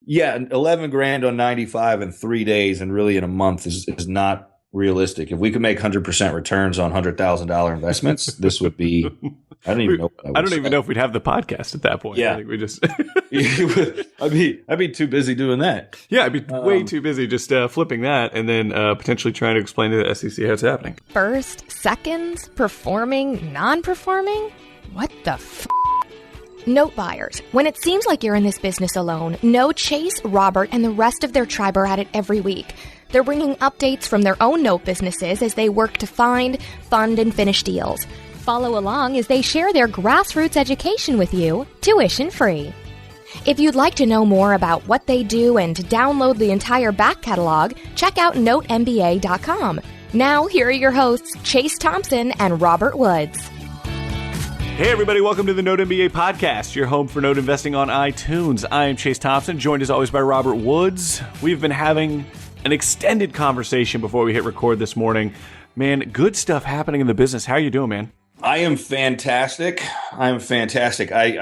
Yeah, 11 grand on 95 in 3 days and really in a month is not realistic. If we could make 100% returns on $100,000 investments, this would be, I don't even know. I don't even know if we'd have the podcast at that point. Yeah. I think we just, I'd be too busy doing that. yeah, I'd be way too busy just flipping that and then potentially trying to explain to the SEC how it's happening. First, seconds, performing, non-performing? What the f***? Note buyers, when it seems like you're in this business alone, know Chase, Robert, and the rest of their tribe are at it every week. They're bringing updates from their own note businesses as they work to find, fund, and finish deals. Follow along as they share their grassroots education with you, tuition free. If you'd like to know more about what they do and to download the entire back catalog, check out NoteMBA.com. Now, here are your hosts, Chase Thompson and Robert Woods. Hey everybody, welcome to the Note MBA podcast, your home for note investing on iTunes. I am Chase Thompson, joined as always by Robert Woods. We've been having an extended conversation before we hit record this morning. Man, good stuff happening in the business. How are you doing, man? I am fantastic. I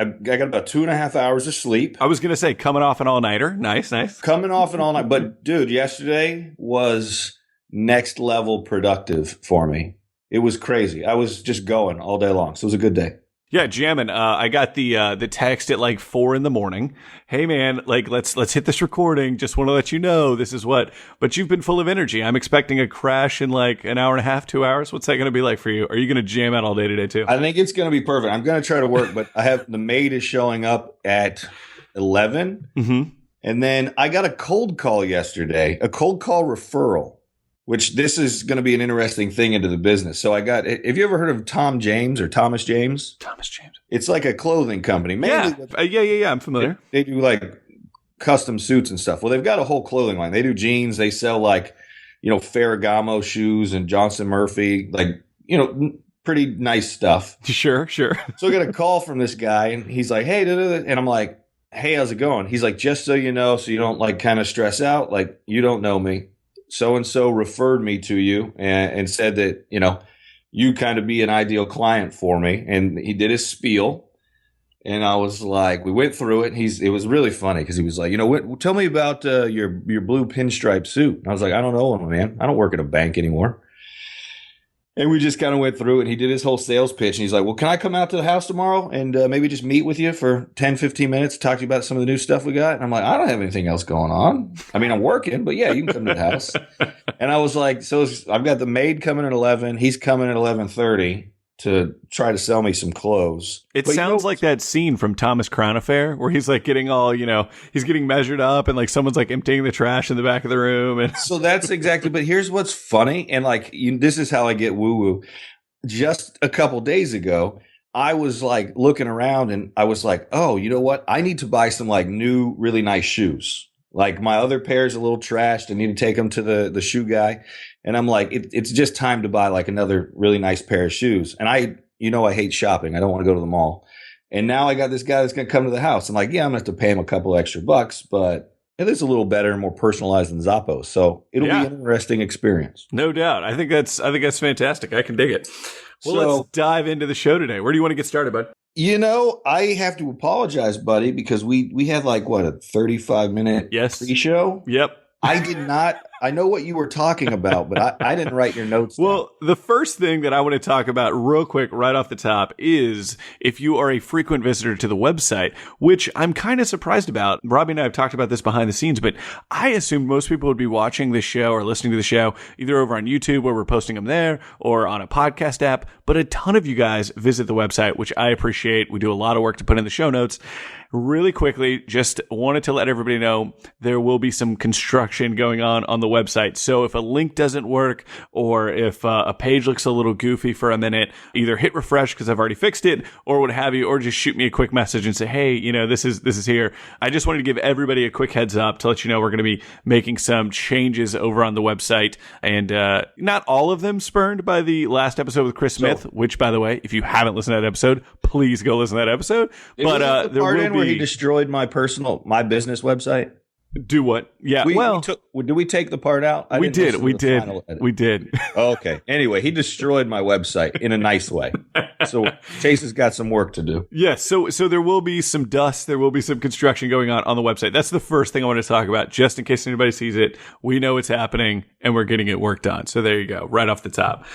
got about 2.5 hours of sleep. I was going to say, coming off an all-nighter. Nice. Coming off an all-night. But dude, yesterday was next level productive for me. It was crazy. I was just going all day long. So it was a good day. Yeah, jamming. I got the text at like 4 a.m. Hey man, like let's hit this recording. Just want to let you know this is what. But you've been full of energy. I'm expecting a crash in like an hour and a half, 2 hours. What's that going to be like for you? Are you going to jam out all day today too? I think it's going to be perfect. I'm going to try to work, but I have the maid is showing up at 11, and then I got a cold call yesterday, a cold call referral. Which this is going to be an interesting thing into the business. So have you ever heard of Thomas James? Thomas James. It's like a clothing company. Yeah, I'm familiar. They do like custom suits and stuff. Well, they've got a whole clothing line. They do jeans. They sell like, Ferragamo shoes and Johnson Murphy, like, pretty nice stuff. Sure. So I got a call from this guy and he's like, hey, and I'm like, hey, how's it going? He's like, just so you know, so you don't like kind of stress out, like you don't know me. So-and-so referred me to you and said that, you kind of be an ideal client for me. And he did his spiel. And I was like, we went through it. It was really funny because he was like, tell me about your blue pinstripe suit. And I was like, I don't know, man. I don't work at a bank anymore. And we just kind of went through it. And he did his whole sales pitch. And he's like, well, can I come out to the house tomorrow and maybe just meet with you for 10, 15 minutes, talk to you about some of the new stuff we got? And I'm like, I don't have anything else going on. I mean, I'm working, but yeah, you can come to the house. And I was like, so I've got the maid coming at 11. He's coming at 11:30 to try to sell me some clothes. It sounds like that scene from Thomas Crown Affair where he's like getting all, he's getting measured up and like someone's like emptying the trash in the back of the room. And so that's exactly, but here's what's funny. And like, this is how I get woo-woo. Just a couple days ago, I was like looking around and I was like, oh, you know what? I need to buy some like new, really nice shoes. Like my other pair's a little trashed. I need to take them to the shoe guy. And I'm like, it's just time to buy like another really nice pair of shoes. And I hate shopping. I don't want to go to the mall. And now I got this guy that's going to come to the house. I'm like, yeah, I'm going to have to pay him a couple extra bucks, but it is a little better and more personalized than Zappos. So it'll be an interesting experience. No doubt. I think that's fantastic. I can dig it. Well, let's dive into the show today. Where do you want to get started, bud? I have to apologize, buddy, because we had like, what, a 35-minute pre-show? Yep. I know what you were talking about, but I didn't write your notes down. Well, the first thing that I want to talk about real quick right off the top is if you are a frequent visitor to the website, which I'm kind of surprised about. Robbie and I have talked about this behind the scenes, but I assumed most people would be watching this show or listening to the show either over on YouTube where we're posting them there or on a podcast app. But a ton of you guys visit the website, which I appreciate. We do a lot of work to put in the show notes. Really quickly, just wanted to let everybody know there will be some construction going on the website. So if a link doesn't work or if a page looks a little goofy for a minute, either hit refresh because I've already fixed it or what have you, or just shoot me a quick message and say, hey, this is here. I just wanted to give everybody a quick heads up to let you know we're going to be making some changes over on the website. And not all of them spurned by the last episode with Chris Smith, which, by the way, if you haven't listened to that episode, please go listen to that episode. But there will be... Where he destroyed my business website? Do what? Yeah. Did we take the part out? We did. We did. Oh, okay. Anyway, he destroyed my website in a nice way. So Chase has got some work to do. Yes. So there will be some dust. There will be some construction going on the website. That's the first thing I want to talk about, just in case anybody sees it. We know it's happening and we're getting it worked on. So there you go, right off the top.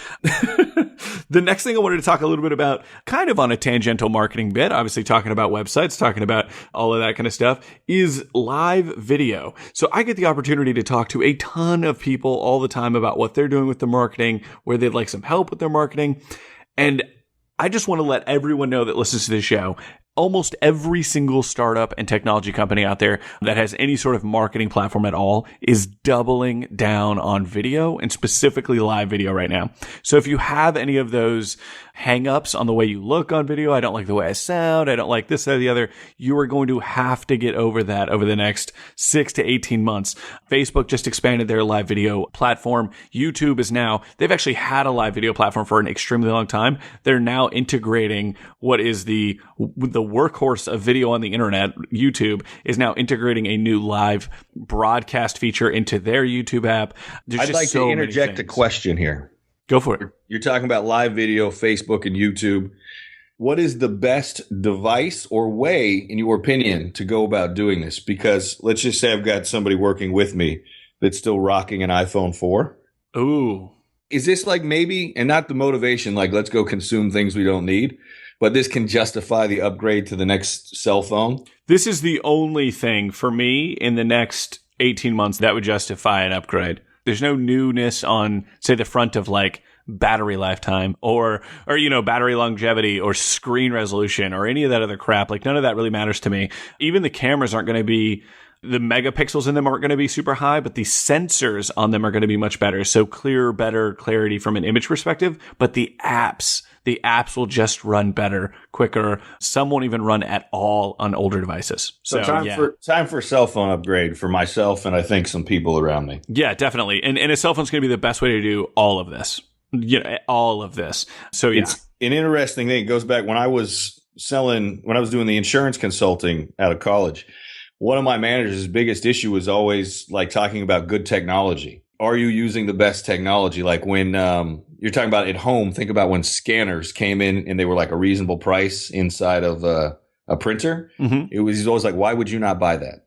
The next thing I wanted to talk a little bit about, kind of on a tangential marketing bit, obviously talking about websites, talking about all of that kind of stuff, is live video. So I get the opportunity to talk to a ton of people all the time about what they're doing with their marketing, where they'd like some help with their marketing. And I just want to let everyone know that listens to this show, almost every single startup and technology company out there that has any sort of marketing platform at all is doubling down on video, and specifically live video right now. So if you have any of those hang-ups on the way you look on video, I don't like the way I sound, I don't like this, that, or the other, you are going to have to get over that over the next 6 to 18 months. Facebook just expanded their live video platform. YouTube is now, they've actually had a live video platform for an extremely long time. They're now integrating what is the workhorse of video on the internet. YouTube is now integrating a new live broadcast feature into their YouTube app. I'd like to interject a question here. Go for it. You're talking about live video, Facebook and YouTube. What is the best device or way, in your opinion, to go about doing this? Because let's just say I've got somebody working with me that's still rocking an iPhone 4. Ooh. Is this like maybe, and not the motivation, like let's go consume things we don't need, but this can justify the upgrade to the next cell phone? This is the only thing for me in the next 18 months that would justify an upgrade. There's no newness on, say, the front of like battery lifetime or battery longevity or screen resolution or any of that other crap. Like none of that really matters to me. Even the cameras aren't going to be, the megapixels in them aren't going to be super high, but the sensors on them are going to be much better. So clearer, better clarity from an image perspective. But the apps will just run better, quicker. Some won't even run at all on older devices. So time for a cell phone upgrade for myself and I think some people around me. Yeah, definitely. And a cell phone's going to be the best way to do all of this. All of this. So yeah. It's an interesting thing. It goes back when I was doing the insurance consulting out of college. One of my managers' biggest issue was always like talking about good technology. Are you using the best technology? Like when you're talking about at home, think about when scanners came in and they were like a reasonable price inside of a printer. Mm-hmm. He's always like, why would you not buy that?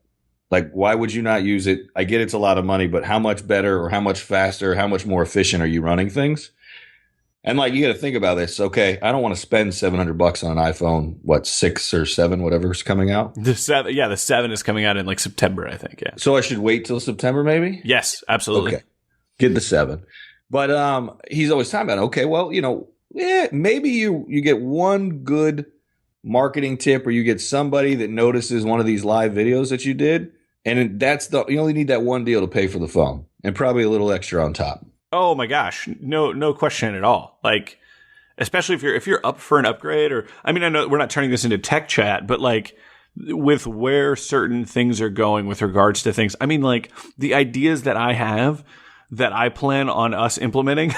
Like, why would you not use it? I get it's a lot of money, but how much better or how much faster, how much more efficient are you running things? And like, you got to think about this. Okay, I don't want to spend $700 on an iPhone, 6 or 7, whatever's coming out. The 7 is coming out in like September, I think. Yeah. So I should wait till September, maybe? Yes, absolutely. Okay, get the 7. But he's always talking about, okay, well, maybe you get one good marketing tip, or you get somebody that notices one of these live videos that you did, and you only need that one deal to pay for the phone, and probably a little extra on top. Oh my gosh, no question at all. Like, especially if you're up for an upgrade, or I know we're not turning this into tech chat, but like with where certain things are going with regards to things. Like the ideas that I have that I plan on us implementing,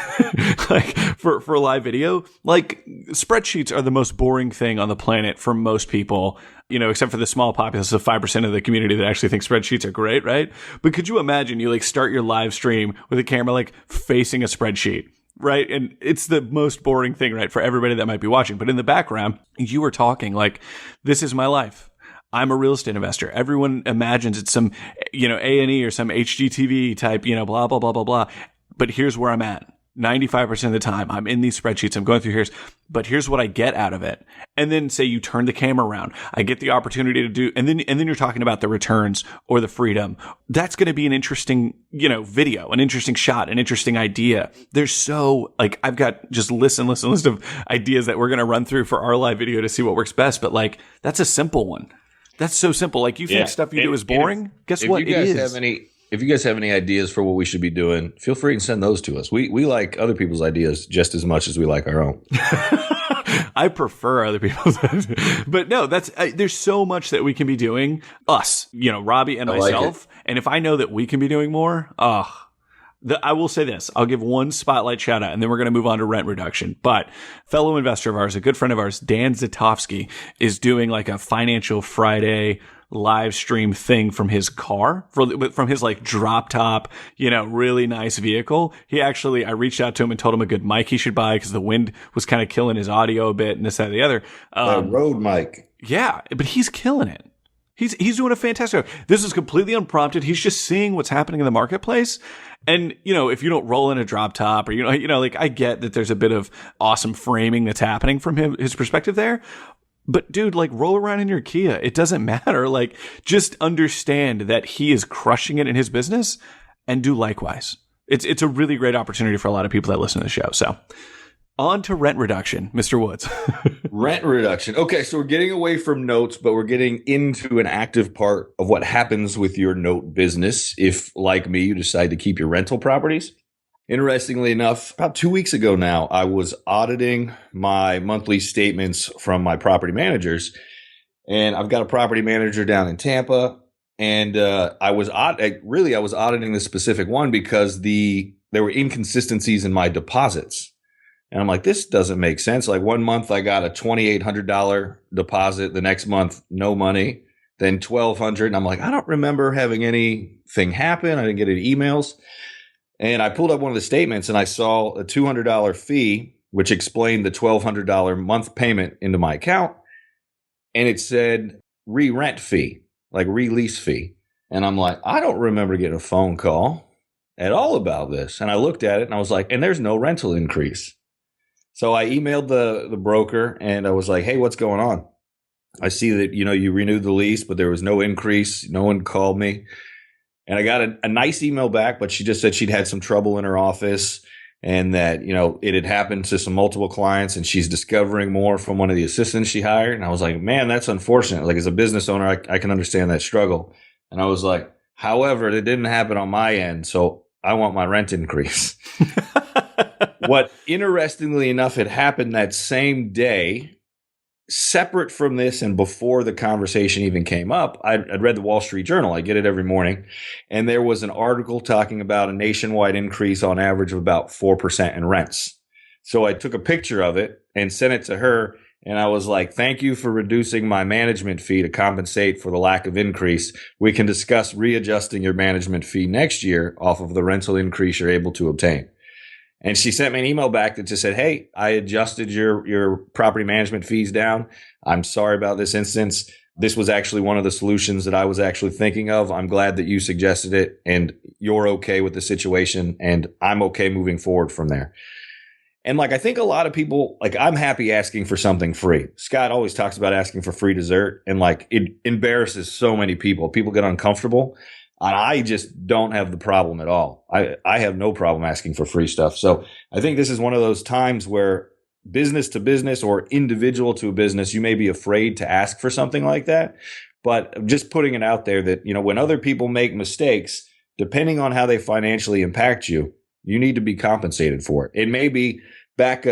like for live video, like spreadsheets are the most boring thing on the planet for most people, except for the small populace of 5% of the community that actually think spreadsheets are great, right? But could you imagine you like start your live stream with a camera like facing a spreadsheet, right? And it's the most boring thing, right, for everybody that might be watching. But in the background, you are talking like, this is my life. I'm a real estate investor. Everyone imagines it's some, A&E or some HGTV type, blah, blah, blah, blah, blah. But here's where I'm at. 95% of the time, I'm in these spreadsheets. I'm going through here, but here's what I get out of it. And then say you turn the camera around. I get the opportunity to do, and then you're talking about the returns or the freedom. That's going to be an interesting, video, an interesting shot, an interesting idea. There's I've got just list of ideas that we're going to run through for our live video to see what works best. But like, that's a simple one. That's so simple. Like, you think stuff you do is boring? Guess what? It is. If you guys have any ideas for what we should be doing, feel free to send those to us. We like other people's ideas just as much as we like our own. I prefer other people's ideas. But no, there's so much that we can be doing. Us, Robbie and myself. And if I know that we can be doing more, I will say this. I'll give one spotlight shout out, and then we're going to move on to rent reduction. But fellow investor of ours, a good friend of ours, Dan Zatofsky, is doing like a Financial Friday live stream thing from his car, from his like drop top, really nice vehicle. I reached out to him and told him a good mic he should buy because the wind was kind of killing his audio a bit and this, that, and the other. Rode mic. Yeah, but he's killing it. He's doing a fantastic job. This is completely unprompted. He's just seeing what's happening in the marketplace. And, if you don't roll in a drop top or, like I get that there's a bit of awesome framing that's happening from his perspective there. But dude, like roll around in your Kia. It doesn't matter. Like just understand that he is crushing it in his business and do likewise. It's a really great opportunity for a lot of people that listen to the show. So on to rent reduction, Mr. Woods. Rent reduction. Okay, so we're getting away from notes, but we're getting into an active part of what happens with your note business if, like me, you decide to keep your rental properties. Interestingly enough, about 2 weeks ago now, I was auditing my monthly statements from my property managers, and I've got a property manager down in Tampa, and I was auditing this specific one because there were inconsistencies in my deposits. And I'm like, this doesn't make sense. Like 1 month I got a $2,800 deposit. The next month, no money. Then $1,200. And I'm like, I don't remember having anything happen. I didn't get any emails. And I pulled up one of the statements and I saw a $200 fee, which explained the $1,200 month payment into my account. And it said re-rent fee, like release fee. And I'm like, I don't remember getting a phone call at all about this. And I looked at it and I was like, and there's no rental increase. So I emailed the broker and I was like, hey, what's going on? I see that, you renewed the lease, but there was no increase. No one called me. And I got a nice email back, but she just said she'd had some trouble in her office and that, it had happened to some multiple clients and she's discovering more from one of the assistants she hired. And I was like, man, that's unfortunate. Like as a business owner, I can understand that struggle. And I was like, however, it didn't happen on my end. So I want my rent increase. What, interestingly enough, had happened that same day, separate from this and before the conversation even came up, I'd read the Wall Street Journal. I get it every morning. And there was an article talking about a nationwide increase on average of about 4% in rents. So I took a picture of it and sent it to her. And I was like, thank you for reducing my management fee to compensate for the lack of increase. We can discuss readjusting your management fee next year off of the rental increase you're able to obtain. And she sent me an email back that just said, hey, I adjusted your property management fees down. I'm sorry about this instance. This was actually one of the solutions that I was actually thinking of. I'm glad that you suggested it and you're okay with the situation and I'm okay moving forward from there. And I think a lot of people, I'm happy asking for something free. Scott always talks about asking for free dessert and it embarrasses so many people. People get uncomfortable. I just don't have the problem at all. I have no problem asking for free stuff. So I think this is one of those times where business to business or individual to a business, you may be afraid to ask for something like that. But just putting it out there that, when other people make mistakes, depending on how they financially impact you, you need to be compensated for it. It may be back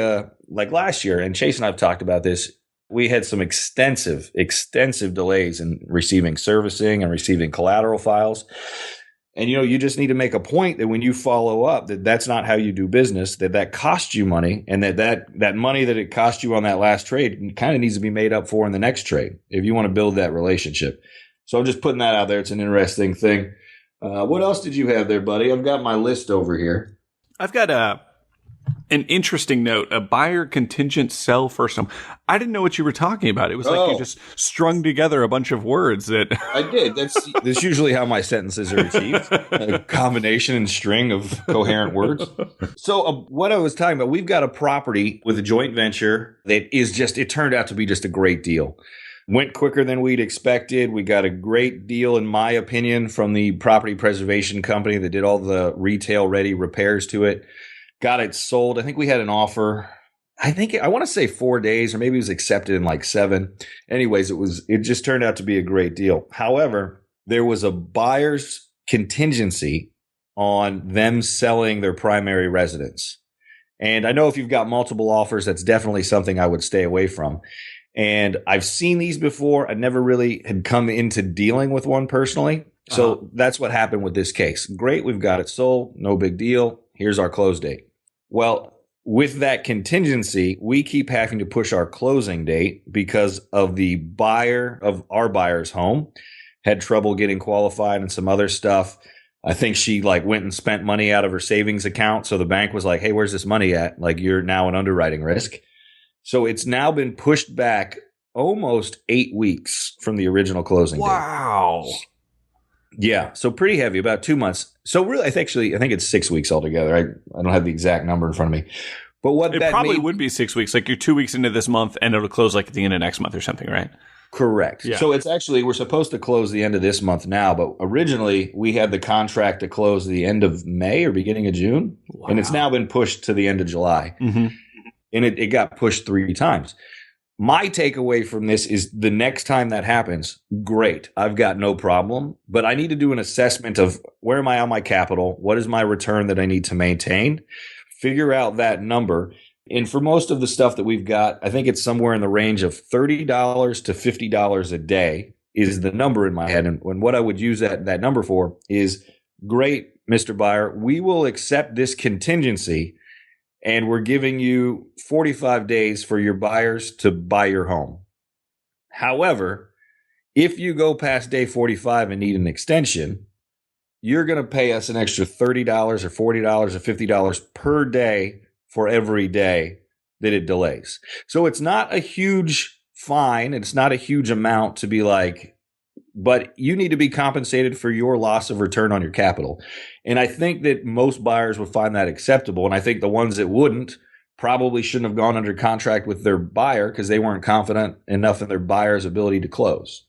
like last year, and Chase and I have talked about this. We had some extensive delays in receiving servicing and receiving collateral files. And, you just need to make a point that when you follow up, that's not how you do business, that costs you money and that money that it cost you on that last trade kind of needs to be made up for in the next trade if you want to build that relationship. So I'm just putting that out there. It's an interesting thing. What else did you have there, buddy? I've got my list over here. I've got an interesting note, a buyer contingent sell first home. I didn't know what you were talking about. It was like you just strung together a bunch of words that I did. That's usually how my sentences are achieved. A combination and string of coherent words. So what I was talking about, we've got a property with a joint venture that is it turned out to be just a great deal. Went quicker than we'd expected. We got a great deal, in my opinion, from the property preservation company that did all the retail ready repairs to it. Got it sold. I think we had an offer. I want to say 4 days, or maybe it was accepted in 7. Anyways, it just turned out to be a great deal. However, there was a buyer's contingency on them selling their primary residence. And I know if you've got multiple offers, that's definitely something I would stay away from. And I've seen these before. I never really had come into dealing with one personally. So that's what happened with this case. Great. We've got it sold. No big deal. Here's our close date. Well, with that contingency, we keep having to push our closing date because of the buyer of our buyer's home. had trouble getting qualified and some other stuff. I think she like went and spent money out of her savings account. So the bank was like, hey, where's this money at? Like, you're now an underwriting risk. So it's now been pushed back almost 8 weeks from the original closing date. Wow. Yeah. So pretty heavy, about 2 months. So really, I think it's 6 weeks altogether. I don't have the exact number in front of me. But what it that probably would be 6 weeks. Like you're 2 weeks into this month and it'll close like at the end of next month or something, right? Correct. Yeah. So it's actually, we're supposed to close the end of this month now, but originally we had the contract to close the end of May or beginning of June. Wow. And it's now been pushed to the end of July. Mm-hmm. And it got pushed 3 times. My takeaway from this is the next time that happens, great. I've got no problem, but I need to do an assessment of where am I on my capital? What is my return that I need to maintain? Figure out that number. And for most of the stuff that we've got, I think it's somewhere in the range of $30 to $50 a day is the number in my head. And what I would use that number for is, great, Mr. Buyer, we will accept this contingency and we're giving you 45 days for your buyers to buy your home. However, if you go past day 45 and need an extension, you're going to pay us an extra $30 or $40 or $50 per day for every day that it delays. So it's not a huge fine. It's not a huge amount to be like, but you need to be compensated for your loss of return on your capital. And I think that most buyers would find that acceptable. And I think the ones that wouldn't probably shouldn't have gone under contract with their buyer because they weren't confident enough in their buyer's ability to close.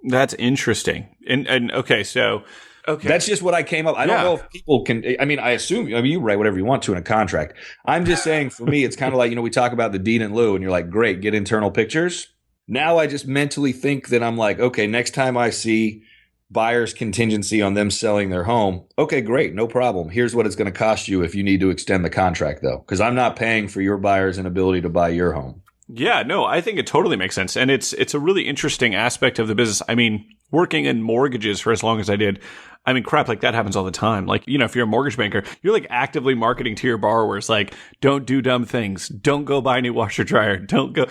That's interesting. And okay, so okay. That's just what I came up. I don't know if people can. I mean, I assume you write whatever you want to in a contract. I'm just saying, for me, it's kind of like, we talk about the deed in lieu, and you're like, great, get internal pictures. Now I just mentally think that I'm like, okay, next time I see buyer's contingency on them selling their home, okay, great, no problem. Here's what it's going to cost you if you need to extend the contract, though, because I'm not paying for your buyer's inability to buy your home. Yeah, no, I think it totally makes sense. And it's a really interesting aspect of the business. I mean, working in mortgages for as long as I did, I mean, crap like that happens all the time. Like, if you're a mortgage banker, you're like actively marketing to your borrowers, like, don't do dumb things. Don't go buy a new washer dryer. Don't go,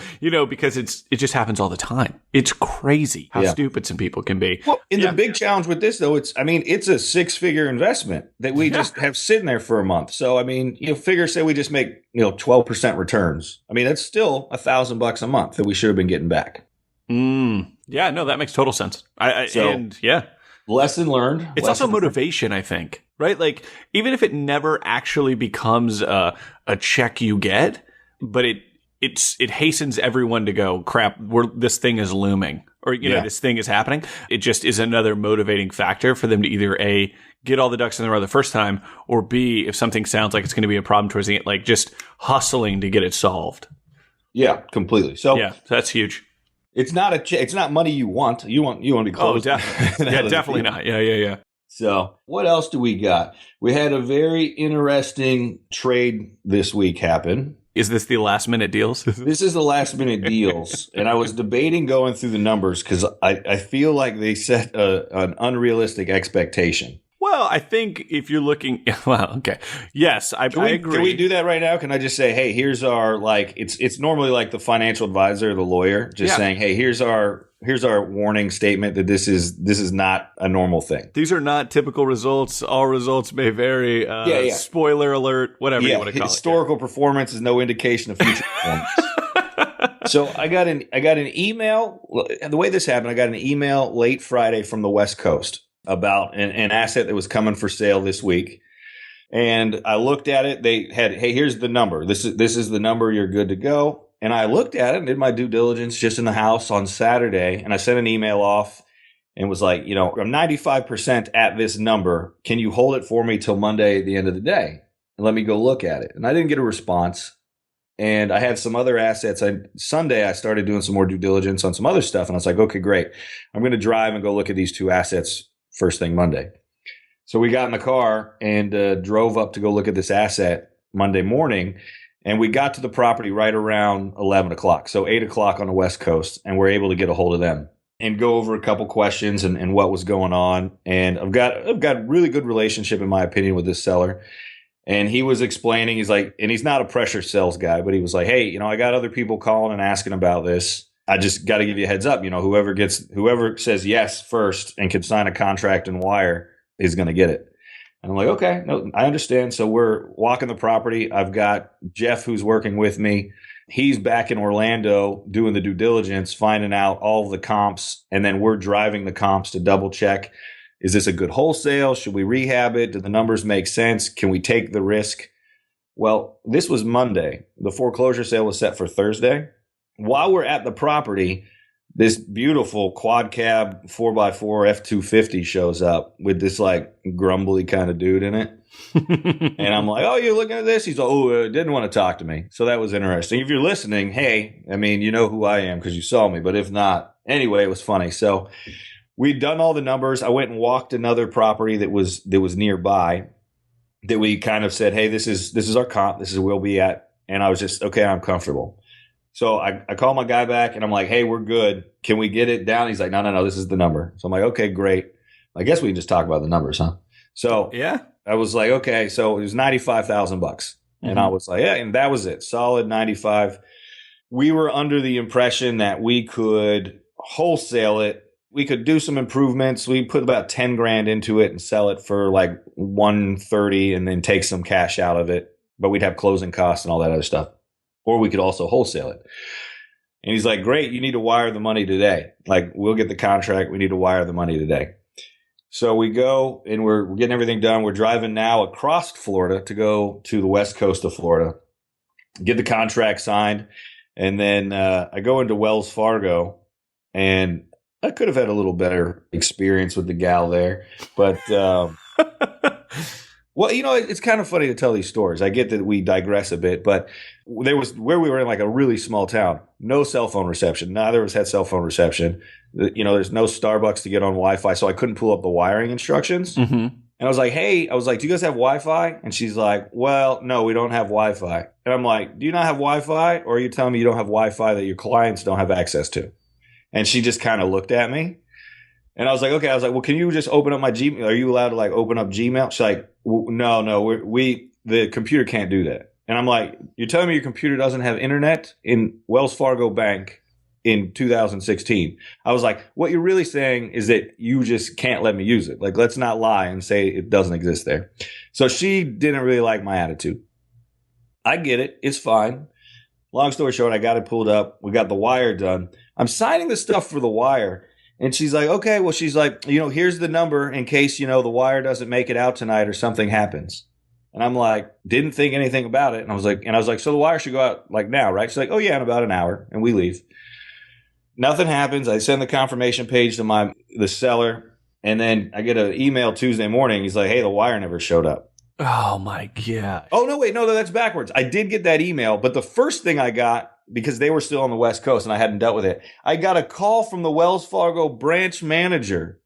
because it just happens all the time. It's crazy how stupid some people can be. Well, the big challenge with this, though, it's a 6-figure investment that we just have sitting there for a month. So, say we just make, 12% returns. I mean, that's still $1,000 a month that we should have been getting back. Yeah, no, that makes total sense. Lesson learned. It's also motivation, I think, right? Like, even if it never actually becomes a check you get, but it hastens everyone to go, crap, this thing is looming, or, this thing is happening. It just is another motivating factor for them to either A, get all the ducks in a row the first time, or B, if something sounds like it's going to be a problem towards the end, like just hustling to get it solved. Yeah, completely. So that's huge. It's not money you want. You want to be closed. Oh, definitely. Yeah, definitely not. Yeah. So what else do we got? We had a very interesting trade this week happen. Is this the last minute deals? This is the last minute deals. And I was debating going through the numbers because I feel like they set an unrealistic expectation. Well, I think if you're looking, well, okay. Yes, I agree. Can we do that right now? Can I just say, hey, here's our, it's normally like the financial advisor, the lawyer, just saying, hey, here's our warning statement that this is not a normal thing. These are not typical results. All results may vary. Spoiler alert, whatever you want to call it. Historical performance is no indication of future performance. So I got an email. The way this happened, I got an email late Friday from the West Coast about an asset that was coming for sale this week. And I looked at it. They had, hey, here's the number. This is the number. You're good to go. And I looked at it and did my due diligence just in the house on Saturday. And I sent an email off and was like, I'm 95% at this number. Can you hold it for me till Monday at the end of the day? And let me go look at it. And I didn't get a response. And I had some other assets. Sunday, I started doing some more due diligence on some other stuff. And I was like, okay, great. I'm going to drive and go look at these 2 assets first thing Monday. So we got in the car and drove up to go look at this asset Monday morning. And we got to the property right around 11 o'clock. So 8 o'clock on the West Coast. And we're able to get a hold of them and go over a couple questions and what was going on. And I've got a really good relationship, in my opinion, with this seller. And he was explaining, he's like, and he's not a pressure sales guy, but he was like, hey, I got other people calling and asking about this. I just got to give you a heads up. Whoever says yes first and can sign a contract and wire is going to get it. And I'm like, okay, no, I understand. So we're walking the property. I've got Jeff, who's working with me. He's back in Orlando doing the due diligence, finding out all of the comps. And then we're driving the comps to double check. Is this a good wholesale? Should we rehab it? Do the numbers make sense? Can we take the risk? Well, this was Monday. The foreclosure sale was set for Thursday. While we're at the property, this beautiful quad cab 4x4 F-250 shows up with this like grumbly kind of dude in it. And I'm like, oh, you're looking at this? He's like, oh, didn't want to talk to me. So that was interesting. If you're listening, hey, I mean, you know who I am because you saw me. But if not, anyway, it was funny. So we'd done all the numbers. I went and walked another property that was nearby that we kind of said, hey, this is our comp. This is where we'll be at. And I was just, okay, I'm comfortable. So I call my guy back and I'm like, hey, we're good. Can we get it down? He's like, no, this is the number. So I'm like, okay, great. I guess we can just talk about the numbers, huh? So yeah, I was like, okay, so it was $95,000. And I was like, yeah, and that was it. Solid 95. We were under the impression that we could wholesale it. We could do some improvements. We put about 10 grand into it and sell it for like 130 and then take some cash out of it. But we'd have closing costs and all that other stuff. Or we could also wholesale it. And he's like, great, you need to wire the money today. Like, we'll get the contract. We need to wire the money today. So we go and we're getting everything done. We're driving now across Florida to go to the west coast of Florida, get the contract signed. And then I go into Wells Fargo, and I could have had a little better experience with the gal there. But well, it's kind of funny to tell these stories. I get that we digress a bit, but there was where we were in like a really small town, no cell phone reception. Neither of us had cell phone reception. There's no Starbucks to get on Wi-Fi, so I couldn't pull up the wiring instructions. Mm-hmm. And I was like, hey, do you guys have Wi-Fi? And she's like, well, no, we don't have Wi-Fi. And I'm like, do you not have Wi-Fi? Or are you telling me you don't have Wi-Fi that your clients don't have access to? And she just kind of looked at me. And I was like, okay. I was like, well, can you just open up my Gmail? Are you allowed to like open up Gmail? She's like, no, the computer can't do that. And I'm like, you're telling me your computer doesn't have internet in Wells Fargo Bank in 2016? I was like, what you're really saying is that you just can't let me use it. Like, let's not lie and say it doesn't exist there. So she didn't really like my attitude. I get it. It's fine. Long story short, I got it pulled up. We got the wire done. I'm signing the stuff for the wire. And she's like, okay, well, she's like, here's the number in case, the wire doesn't make it out tonight or something happens. And I'm like, didn't think anything about it. And I was like, so the wire should go out like now, right? She's like, oh yeah, in about an hour. And we leave. Nothing happens. I send the confirmation page to the seller. And then I get an email Tuesday morning. He's like, hey, the wire never showed up. Oh my God. Oh, no, wait, no, that's backwards. I did get that email, but the first thing I got, because they were still on the West Coast and I hadn't dealt with it, I got a call from the Wells Fargo branch manager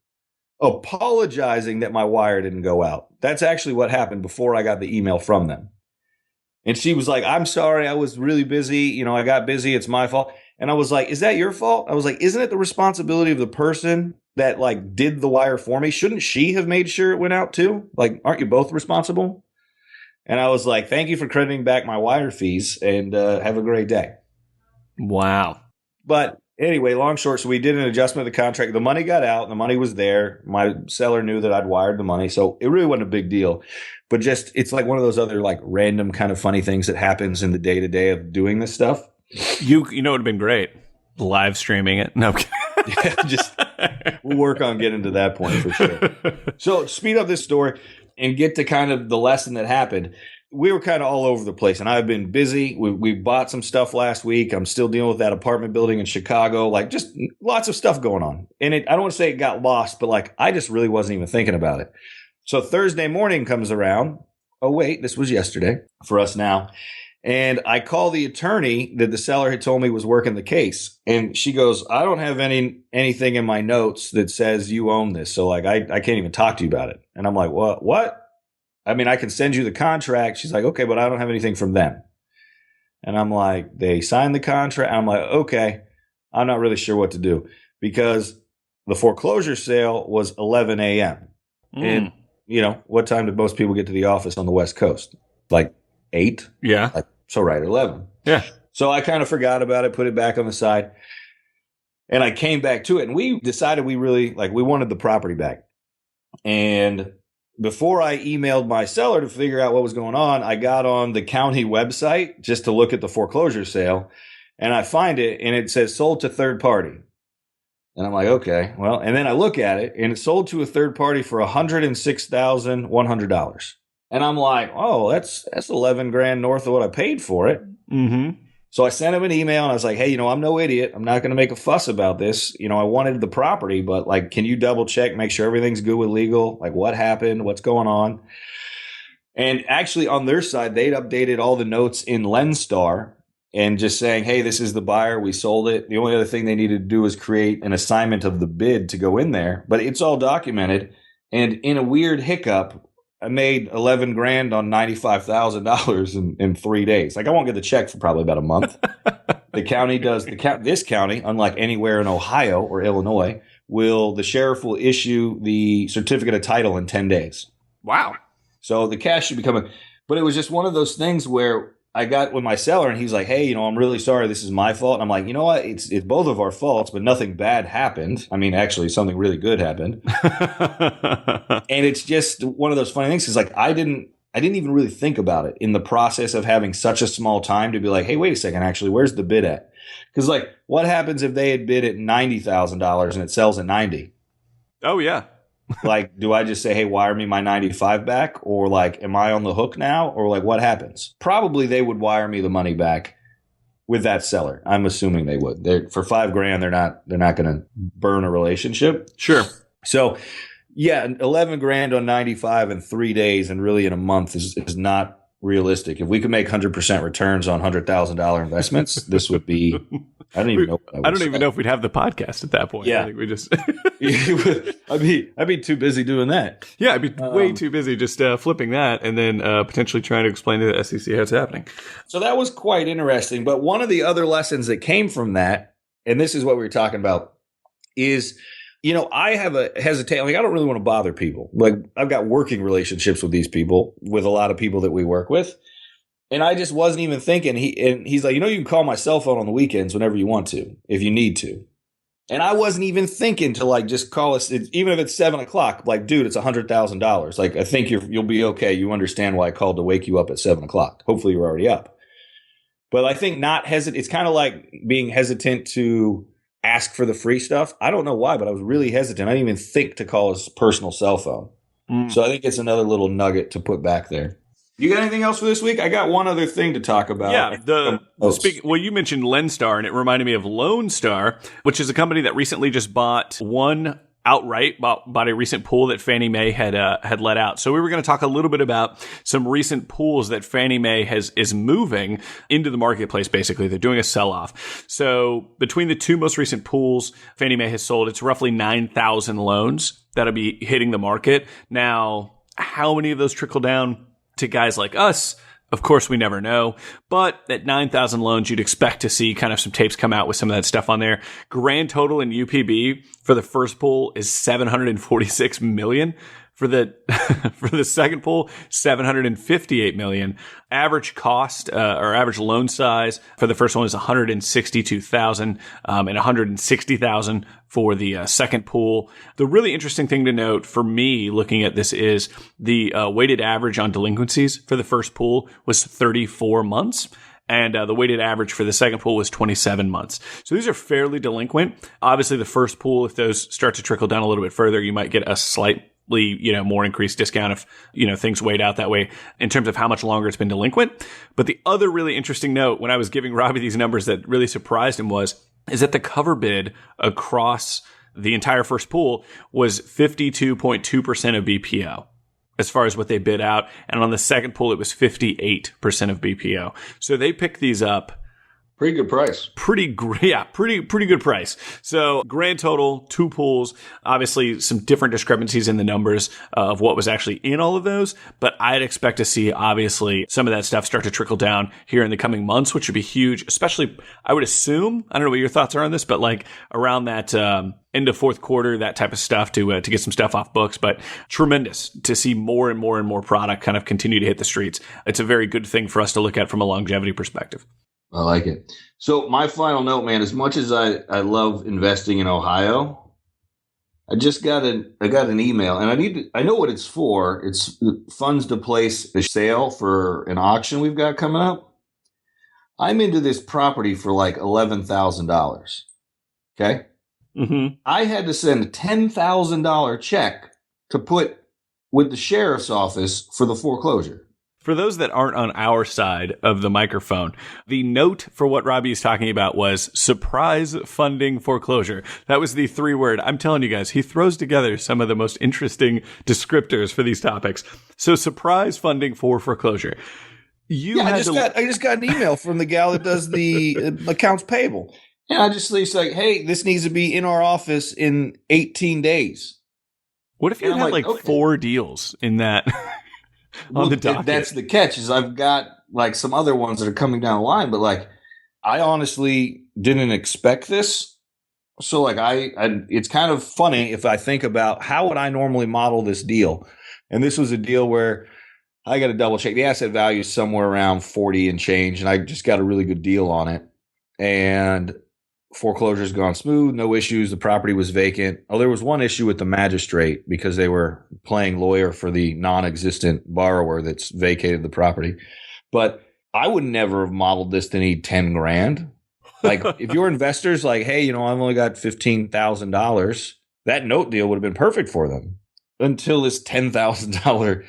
apologizing that my wire didn't go out. That's actually what happened before I got the email from them. And she was like, I'm sorry, I was really busy. I got busy. It's my fault. And I was like, is that your fault? I was like, isn't it the responsibility of the person that like did the wire for me? Shouldn't she have made sure it went out too? Like, aren't you both responsible? And I was like, thank you for crediting back my wire fees and have a great day. Wow. But anyway, long short, so we did an adjustment of the contract. The money got out. The money was there. My seller knew that I'd wired the money. So it really wasn't a big deal. But just, it's like one of those other like random kind of funny things that happens in the day to day of doing this stuff. You know, it would have been great live streaming it. No, I'm kidding. Yeah, we'll work on getting to that point for sure. So speed up this story and get to kind of the lesson that happened. We were kind of all over the place, and I've been busy. We bought some stuff last week. I'm still dealing with that apartment building in Chicago, like just lots of stuff going on. And I don't want to say it got lost, but like I just really wasn't even thinking about it. So Thursday morning comes around. Oh, wait, this was yesterday for us now. And I call the attorney that the seller had told me was working the case. And she goes, I don't have anything in my notes that says you own this. So like, I can't even talk to you about it. And I'm like, what? I mean, I can send you the contract. She's like, okay, but I don't have anything from them. And I'm like, they signed the contract. I'm like, okay, I'm not really sure what to do because the foreclosure sale was 11 a.m. And, what time did most people get to the office on the West Coast? Like 8? Yeah. So right, 11. Yeah. So I kind of forgot about it, put it back on the side. And I came back to it, and we decided we really, like, we wanted the property back. And before I emailed my seller to figure out what was going on, I got on the county website just to look at the foreclosure sale, and I find it, and it says sold to third party. And I'm like, okay, well, and then I look at it, and it's sold to a third party for $106,100. And I'm like, oh, that's 11 grand north of what I paid for it. Mm-hmm. So I sent him an email, and I was like, hey, I'm no idiot. I'm not going to make a fuss about this. I wanted the property, but like, can you double check, make sure everything's good with legal? Like, what happened? What's going on? And actually on their side, they'd updated all the notes in Lenstar and just saying, hey, this is the buyer. We sold it. The only other thing they needed to do was create an assignment of the bid to go in there, but it's all documented. And in a weird hiccup, I made 11 grand on $95,000 in 3 days. Like, I won't get the check for probably about a month. The county does this county, unlike anywhere in Ohio or Illinois, the sheriff will issue the certificate of title in 10 days. Wow. So the cash should be coming. But it was just one of those things where I got with my seller, and he's like, hey, I'm really sorry. This is my fault. And I'm like, you know what? It's both of our faults, but nothing bad happened. I mean, actually, something really good happened. And it's just one of those funny things. Is like, I didn't even really think about it in the process of having such a small time to be like, hey, wait a second. Actually, where's the bid at? Because like, what happens if they had bid at $90,000 and it sells at 90? Oh, yeah. Like, do I just say, hey, wire me my 95 back? Or like, am I on the hook now? Or like, what happens? Probably they would wire me the money back with that seller. I'm assuming they would. For $5 grand, they're not going to burn a relationship. Sure. So yeah, 11 grand on 95 in 3 days and really in a month is not realistic. If we could make 100% returns on $100,000 investments, this would be, I don't even know. I don't even know if we'd have the podcast at that point. Yeah. I think we just, I'd be too busy doing that. yeah, I'd be way too busy just flipping that and then potentially trying to explain to the SEC how it's happening. So that was quite interesting. But one of the other lessons that came from that, and this is what we were talking about, is, I have a hesitation. Like, I don't really want to bother people. Like, I've got working relationships with these people, with a lot of people that we work with. And I just wasn't even thinking. He's like, you can call my cell phone on the weekends whenever you want to, if you need to. And I wasn't even thinking to like just call us, even if it's 7 o'clock. Like, dude, it's $100,000. Like, I think you'll be okay. You understand why I called to wake you up at 7 o'clock. Hopefully, you're already up. But I think it's kind of like being hesitant to ask for the free stuff. I don't know why, but I was really hesitant. I didn't even think to call his personal cell phone. So I think it's another little nugget to put back there. You got anything else for this week? I got one other thing to talk about. Yeah, you mentioned Lenstar, and it reminded me of Lone Star, which is a company that recently just bought one outright, bought a recent pool that Fannie Mae had let out. So we were going to talk a little bit about some recent pools that Fannie Mae is moving into the marketplace. Basically, they're doing a sell-off. So between the two most recent pools Fannie Mae has sold, it's roughly 9,000 loans that'll be hitting the market. Now, how many of those trickle down to guys like us? Of course, we never know, but at 9,000 loans, you'd expect to see kind of some tapes come out with some of that stuff on there. Grand total in UPB for the first pool is $746 million. For the second pool, $758 million. Average cost or average loan size for the first one is $162,000 and $160,000 for the second pool. The really interesting thing to note for me looking at this is the weighted average on delinquencies for the first pool was 34 months. And the weighted average for the second pool was 27 months. So these are fairly delinquent. Obviously, the first pool, if those start to trickle down a little bit further, you might get a slightly more increased discount if, things weighed out that way in terms of how much longer it's been delinquent. But the other really interesting note when I was giving Robbie these numbers that really surprised him is that the cover bid across the entire first pool was 52.2% of BPO as far as what they bid out. And on the second pool, it was 58% of BPO. So they picked these up. Pretty good price. Pretty good price. So grand total, two pools, obviously some different discrepancies in the numbers of what was actually in all of those. But I'd expect to see, obviously, some of that stuff start to trickle down here in the coming months, which would be huge, especially, I would assume, I don't know what your thoughts are on this, but like around that end of fourth quarter, that type of stuff to get some stuff off books. But tremendous to see more and more and more product kind of continue to hit the streets. It's a very good thing for us to look at from a longevity perspective. I like it. So my final note, man, as much as I love investing in Ohio, I got an email and I know what it's for. It's funds to place a sale for an auction we've got coming up. I'm into this property for like $11,000. Okay. Mm-hmm. I had to send a $10,000 check to put with the sheriff's office for the foreclosure. For those that aren't on our side of the microphone, the note for what Robbie is talking about was surprise funding foreclosure. That was the 3-word. I'm telling you guys, he throws together some of the most interesting descriptors for these topics. So surprise funding for foreclosure. I just got an email from the gal that does the accounts payable. And I just it's like, hey, this needs to be in our office in 18 days. What if you had like 4 deals in that on the docket? That's the catch is I've got like some other ones that are coming down the line, but like I honestly didn't expect this. So like it's kind of funny if I think about how would I normally model this deal. And this was a deal where I got to double check. The asset value is somewhere around 40 and change, and I just got a really good deal on it. And foreclosure's gone smooth, no issues. The property was vacant. Oh, there was one issue with the magistrate because they were playing lawyer for the non-existent borrower that's vacated the property. But I would never have modeled this to need 10 grand. Like if your investor's like, hey, I've only got $15,000, that note deal would have been perfect for them until this $10,000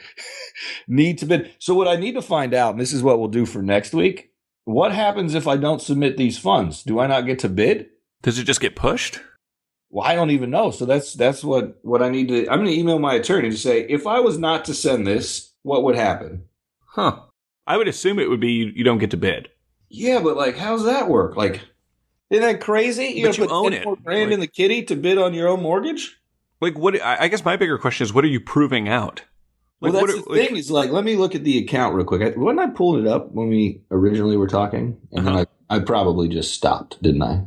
need to bid. So what I need to find out, and this is what we'll do for next week, what happens if I don't submit these funds? Do I not get to bid? Does it just get pushed? Well, I don't even know. So that's what I need to. I'm going to email my attorney to say, if I was not to send this, what would happen? Huh. I would assume it would be you don't get to bid. Yeah, but like, how's that work? Like, isn't that crazy? You got to put $10 more grand in the kitty to bid on your own mortgage? Like, what? I guess my bigger question is, what are you proving out? Like, well, that's the thing is, like, let me look at the account real quick. When I pulled it up when we originally were talking, and then I probably just stopped, didn't I?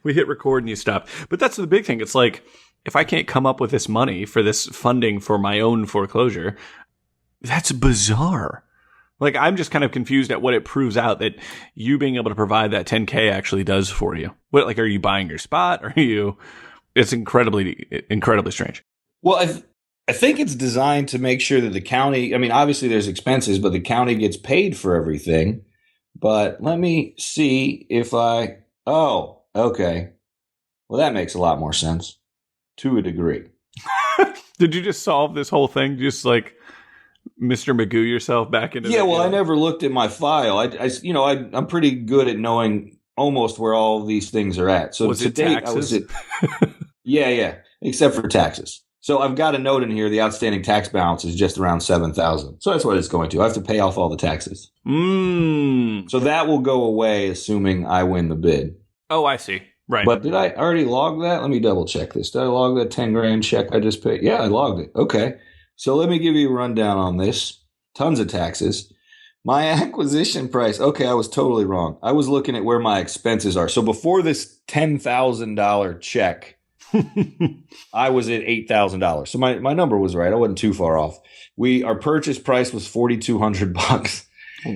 We hit record and you stopped. But that's the big thing. It's like, if I can't come up with this money for this funding for my own foreclosure, that's bizarre. Like, I'm just kind of confused at what it proves out that you being able to provide that 10K actually does for you. What, like, are you buying your spot? Are you? It's incredibly strange. Well, I think it's designed to make sure that the county, I mean, obviously there's expenses, but the county gets paid for everything. But let me see if oh, okay. Well, that makes a lot more sense to a degree. Did you just solve this whole thing? Just like Mr. Magoo yourself back into I never looked at my file. I'm pretty good at knowing almost where all these things are at. So was it taxes? Yeah, except for taxes. So I've got a note in here. The outstanding tax balance is just around $7,000. So that's what it's going to. I have to pay off all the taxes. So that will go away, assuming I win the bid. Oh, I see. Right. But did I already log that? Let me double check this. Did I log that 10 grand check I just paid? Yeah, I logged it. Okay. So let me give you a rundown on this. Tons of taxes. My acquisition price. Okay, I was totally wrong. I was looking at where my expenses are. So before this $10,000 check, I was at $8,000. So my number was right. I wasn't too far off. Our purchase price was $4,200.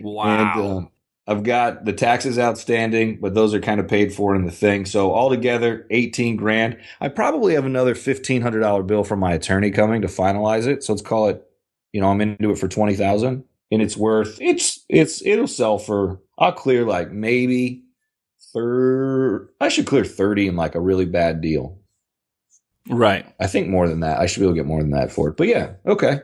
Wow. And I've got the taxes outstanding, but those are kind of paid for in the thing. So altogether, 18 grand. I probably have another $1,500 bill from my attorney coming to finalize it. So let's call it, I'm into it for 20,000, and it's worth it'll sell for, I'll clear like maybe I should clear 30 in like a really bad deal. Right. I think more than that. I should be able to get more than that for it. But yeah, okay.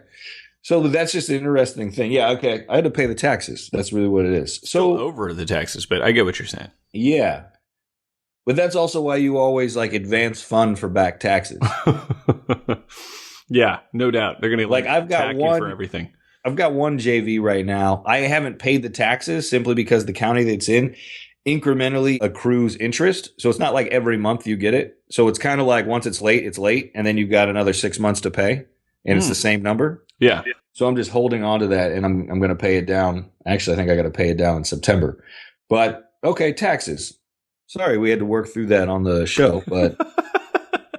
So that's just an interesting thing. Yeah, okay. I had to pay the taxes. That's really what it is. So over the taxes, but I get what you're saying. Yeah. But that's also why you always like advance fund for back taxes. Yeah, no doubt. They're going to I've got one for everything. I've got one JV right now. I haven't paid the taxes simply because the county that's in incrementally accrues interest. So it's not like every month you get it. So it's kind of like once it's late, and then you've got another 6 months to pay, and it's the same number. Yeah. So I'm just holding on to that, and I'm going to pay it down. Actually, I think I got to pay it down in September. But okay, taxes. Sorry, we had to work through that on the show, but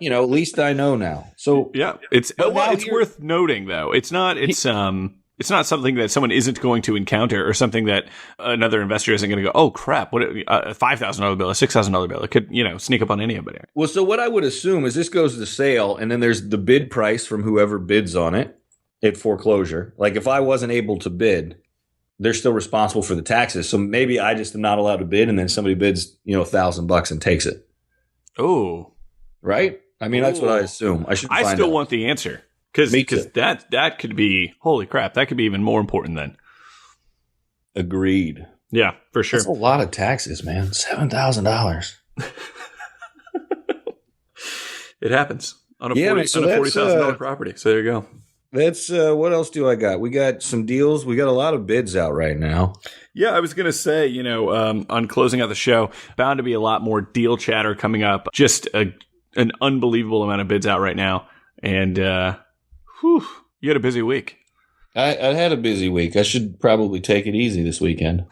at least I know now. So yeah, it's worth noting though. It's It's not something that someone isn't going to encounter or something that another investor isn't going to go, oh, crap, what a $5,000 bill, a $6,000 bill. It could, sneak up on anybody. Well, so what I would assume is this goes to sale, and then there's the bid price from whoever bids on it at foreclosure. Like if I wasn't able to bid, they're still responsible for the taxes. So maybe I just am not allowed to bid, and then somebody bids, $1,000 and takes it. Oh. Right? I mean, that's what I assume. I still want the answer. Because that could be, holy crap, that could be even more important then. Agreed. Yeah, for sure. That's a lot of taxes, man. $7,000. It happens on a $40,000 property. So there you go. That's what else do I got? We got some deals. We got a lot of bids out right now. Yeah, I was going to say, on closing out the show, bound to be a lot more deal chatter coming up. Just an unbelievable amount of bids out right now. And, you had a busy week. I had a busy week. I should probably take it easy this weekend.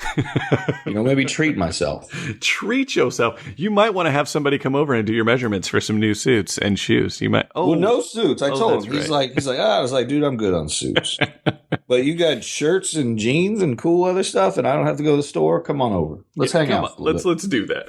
Maybe treat myself. Treat yourself. You might want to have somebody come over and do your measurements for some new suits and shoes. You might. Oh, well, no suits. I told him. Right. He's like, I was like, dude, I'm good on suits. But you got shirts and jeans and cool other stuff, and I don't have to go to the store. Come on over. Let's hang out. Let's do that.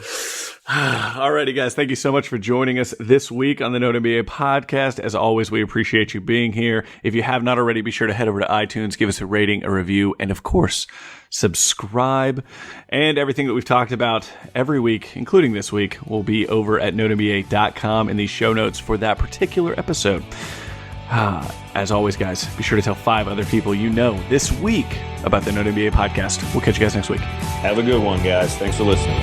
Alrighty, guys. Thank you so much for joining us this week on the Note MBA podcast. As always, we appreciate you being here. If you have not already, be sure to head over to iTunes, give us a rating, a review, and of course, subscribe. And everything that we've talked about every week, including this week, will be over at notemba.com in the show notes for that particular episode. As always, guys, be sure to tell 5 other people this week about the Note MBA podcast. We'll catch you guys next week. Have a good one, guys. Thanks for listening.